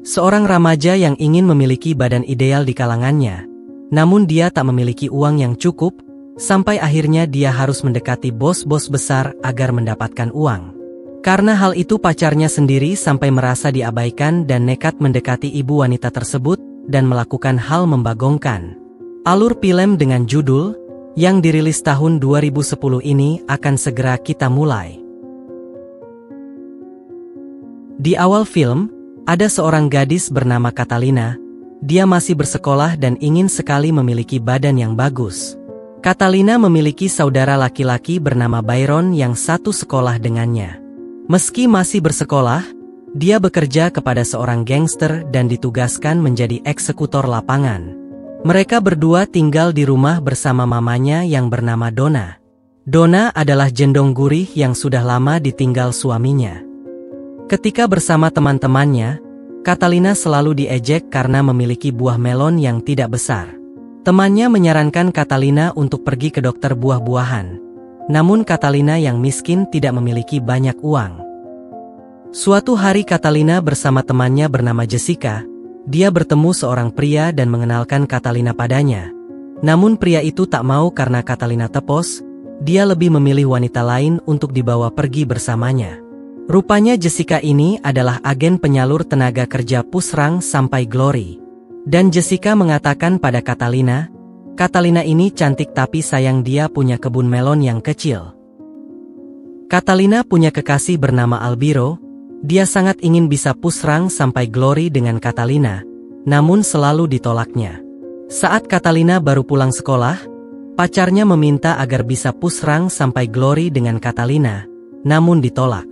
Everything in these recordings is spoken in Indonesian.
Seorang remaja yang ingin memiliki badan ideal di kalangannya. Namun dia tak memiliki uang yang cukup, sampai akhirnya dia harus mendekati bos-bos besar agar mendapatkan uang. Karena hal itu pacarnya sendiri sampai merasa diabaikan dan nekat mendekati ibu wanita tersebut dan melakukan hal membagongkan. Alur film dengan judul yang dirilis tahun 2010 ini akan segera kita mulai. Di awal film, ada seorang gadis bernama Catalina. Dia masih bersekolah dan ingin sekali memiliki badan yang bagus. Catalina memiliki saudara laki-laki bernama Byron yang satu sekolah dengannya. Meski masih bersekolah, dia bekerja kepada seorang gangster dan ditugaskan menjadi eksekutor lapangan. Mereka berdua tinggal di rumah bersama mamanya yang bernama Donna. Donna adalah jendong gurih yang sudah lama ditinggal suaminya. Ketika bersama teman-temannya, Catalina selalu diejek karena memiliki buah melon yang tidak besar. Temannya menyarankan Catalina untuk pergi ke dokter buah-buahan. Namun Catalina yang miskin tidak memiliki banyak uang. Suatu hari Catalina bersama temannya bernama Jessica. Dia bertemu seorang pria dan mengenalkan Catalina padanya. Namun pria itu tak mau karena Catalina tepos. Dia lebih memilih wanita lain untuk dibawa pergi bersamanya. Rupanya Jessica ini adalah agen penyalur tenaga kerja Pusrang sampai Glory. Dan Jessica mengatakan pada Catalina, Catalina ini cantik tapi sayang dia punya kebun melon yang kecil. Catalina punya kekasih bernama Albiro. Dia sangat ingin bisa Pusrang sampai Glory dengan Catalina, namun selalu ditolaknya. Saat Catalina baru pulang sekolah, pacarnya meminta agar bisa Pusrang sampai Glory dengan Catalina, namun ditolak.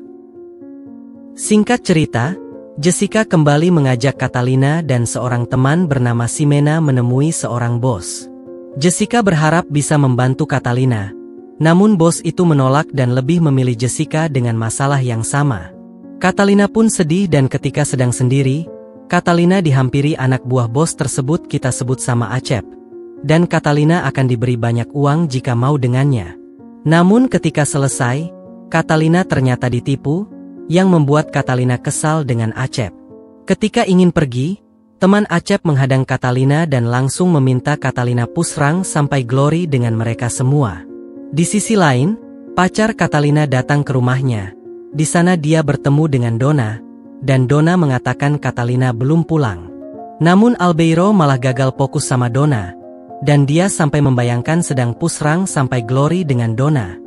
Singkat cerita, Jessica kembali mengajak Catalina dan seorang teman bernama Ximena menemui seorang bos. Jessica berharap bisa membantu Catalina, namun bos itu menolak dan lebih memilih Jessica dengan masalah yang sama. Catalina pun sedih dan ketika sedang sendiri, Catalina dihampiri anak buah bos tersebut kita sebut sama Acep. Dan Catalina akan diberi banyak uang jika mau dengannya. Namun ketika selesai, Catalina ternyata ditipu, yang membuat Catalina kesal dengan Acep. Ketika ingin pergi, teman Acep menghadang Catalina dan langsung meminta Catalina Pusrang sampai Glory dengan mereka semua. Di sisi lain, pacar Catalina datang ke rumahnya. Di sana dia bertemu dengan Donna, dan Donna mengatakan Catalina belum pulang. Namun Albeiro malah gagal fokus sama Donna, dan dia sampai membayangkan sedang Pusrang sampai Glory dengan Donna.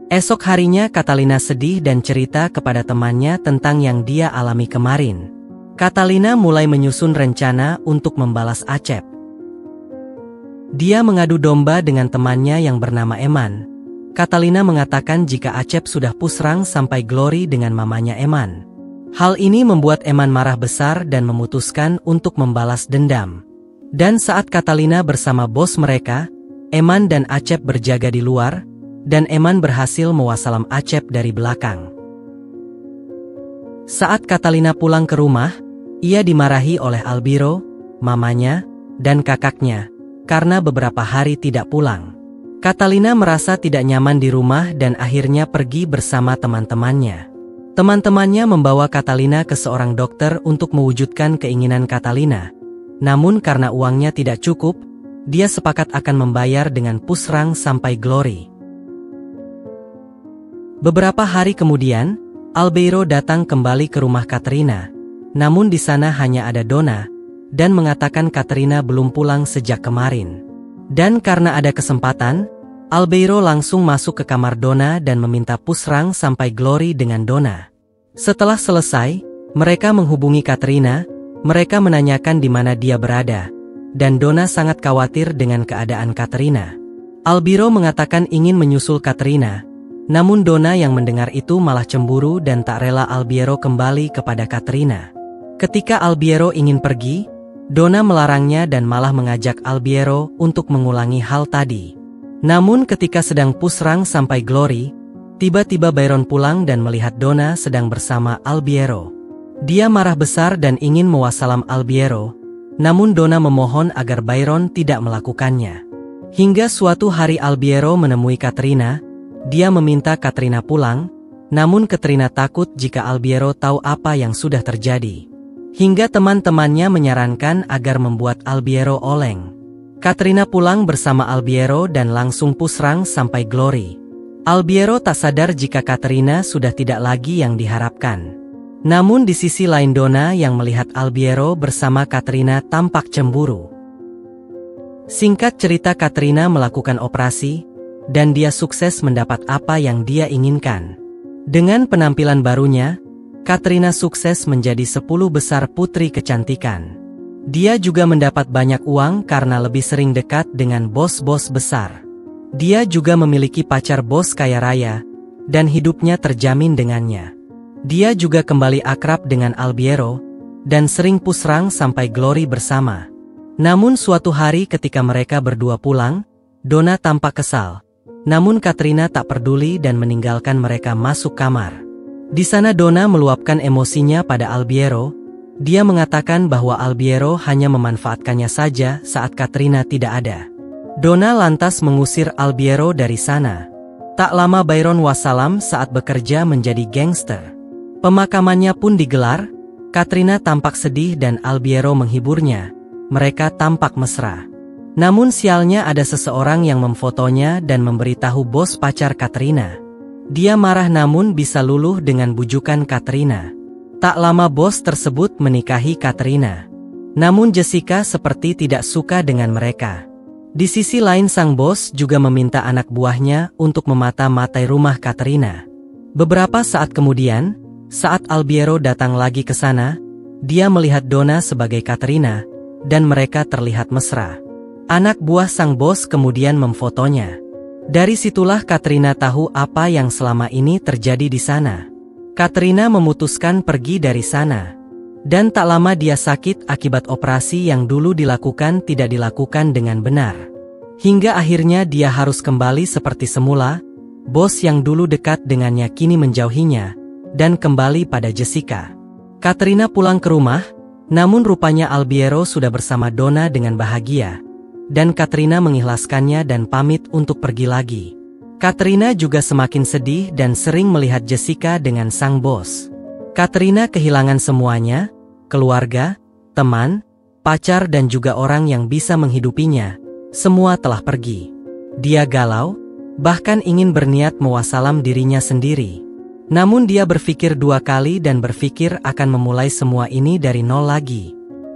Esok harinya Catalina sedih dan cerita kepada temannya tentang yang dia alami kemarin. Catalina mulai menyusun rencana untuk membalas Acep. Dia mengadu domba dengan temannya yang bernama Eman. Catalina mengatakan jika Acep sudah Pusrang sampai Glory dengan mamanya Eman. Hal ini membuat Eman marah besar dan memutuskan untuk membalas dendam. Dan saat Catalina bersama bos mereka, Eman dan Acep berjaga di luar, dan Eman berhasil mewasalam Acep dari belakang. Saat Catalina pulang ke rumah, ia dimarahi oleh Albiro, mamanya, dan kakaknya, karena beberapa hari tidak pulang. Catalina merasa tidak nyaman di rumah dan akhirnya pergi bersama teman-temannya. Teman-temannya membawa Catalina ke seorang dokter untuk mewujudkan keinginan Catalina. Namun karena uangnya tidak cukup, dia sepakat akan membayar dengan Pusrang sampai Glory. Beberapa hari kemudian, Albeiro datang kembali ke rumah Katrina. Namun di sana hanya ada Donna, dan mengatakan Katrina belum pulang sejak kemarin. Dan karena ada kesempatan, Albeiro langsung masuk ke kamar Donna dan meminta Pusrang sampai Glory dengan Donna. Setelah selesai, mereka menghubungi Katrina, mereka menanyakan di mana dia berada, dan Donna sangat khawatir dengan keadaan Katrina. Albeiro mengatakan ingin menyusul Katrina, namun Donna yang mendengar itu malah cemburu dan tak rela Albeiro kembali kepada Katrina. Ketika Albeiro ingin pergi, Donna melarangnya dan malah mengajak Albeiro untuk mengulangi hal tadi. Namun ketika sedang Pusrang sampai Glory, tiba-tiba Byron pulang dan melihat Donna sedang bersama Albeiro. Dia marah besar dan ingin mewasalam Albeiro, namun Donna memohon agar Byron tidak melakukannya. Hingga suatu hari Albeiro menemui Katrina. Dia meminta Katrina pulang, namun Katrina takut jika Albeiro tahu apa yang sudah terjadi. Hingga teman-temannya menyarankan agar membuat Albiero oleng. Katrina pulang bersama Albiero dan langsung pusrang sampai Glory. Albiero tak sadar jika Katrina sudah tidak lagi yang diharapkan. Namun di sisi lain Donna yang melihat Albiero bersama Katrina tampak cemburu. Singkat cerita, Katrina melakukan operasi, dan dia sukses mendapat apa yang dia inginkan. Dengan penampilan barunya, Katrina sukses menjadi 10 besar putri kecantikan. Dia juga mendapat banyak uang karena lebih sering dekat dengan bos-bos besar. Dia juga memiliki pacar bos kaya raya, dan hidupnya terjamin dengannya. Dia juga kembali akrab dengan Albiero, dan sering pusrang sampai Glory bersama. Namun suatu hari ketika mereka berdua pulang, Donna tampak kesal. Namun Katrina tak peduli dan meninggalkan mereka masuk kamar. Di sana Donna meluapkan emosinya pada Albiero. Dia mengatakan bahwa Albiero hanya memanfaatkannya saja saat Katrina tidak ada. Donna lantas mengusir Albiero dari sana. Tak lama Byron wassalam saat bekerja menjadi gangster. Pemakamannya pun digelar. Katrina tampak sedih dan Albiero menghiburnya. Mereka tampak mesra. Namun sialnya ada seseorang yang memfotonya dan memberitahu bos pacar Katrina. Dia marah namun bisa luluh dengan bujukan Katrina. Tak lama bos tersebut menikahi Katrina. Namun Jessica seperti tidak suka dengan mereka. Di sisi lain sang bos juga meminta anak buahnya untuk memata-matai rumah Katrina. Beberapa saat kemudian, saat Albiero datang lagi ke sana, dia melihat Donna sebagai Katrina, dan mereka terlihat mesra. Anak buah sang bos kemudian memfotonya. Dari situlah Katrina tahu apa yang selama ini terjadi di sana. Katrina memutuskan pergi dari sana. Dan tak lama dia sakit akibat operasi yang dulu dilakukan tidak dilakukan dengan benar. Hingga akhirnya dia harus kembali seperti semula. Bos yang dulu dekat dengannya kini menjauhinya, dan kembali pada Jessica. Katrina pulang ke rumah, namun rupanya Albiero sudah bersama Donna dengan bahagia. Dan Katrina mengikhlaskannya dan pamit untuk pergi lagi. Katrina juga semakin sedih dan sering melihat Jessica dengan sang bos. Katrina kehilangan semuanya, keluarga, teman, pacar dan juga orang yang bisa menghidupinya. Semua telah pergi. Dia galau, bahkan ingin berniat mewassalam dirinya sendiri. Namun dia berpikir 2 kali dan berpikir akan memulai semua ini dari nol lagi.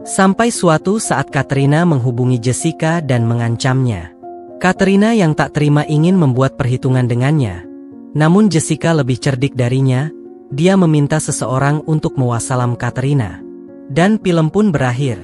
Sampai suatu saat Katrina menghubungi Jessica dan mengancamnya. Katrina yang tak terima ingin membuat perhitungan dengannya. Namun Jessica lebih cerdik darinya. Dia meminta seseorang untuk mewassalam Katrina. Dan film pun berakhir.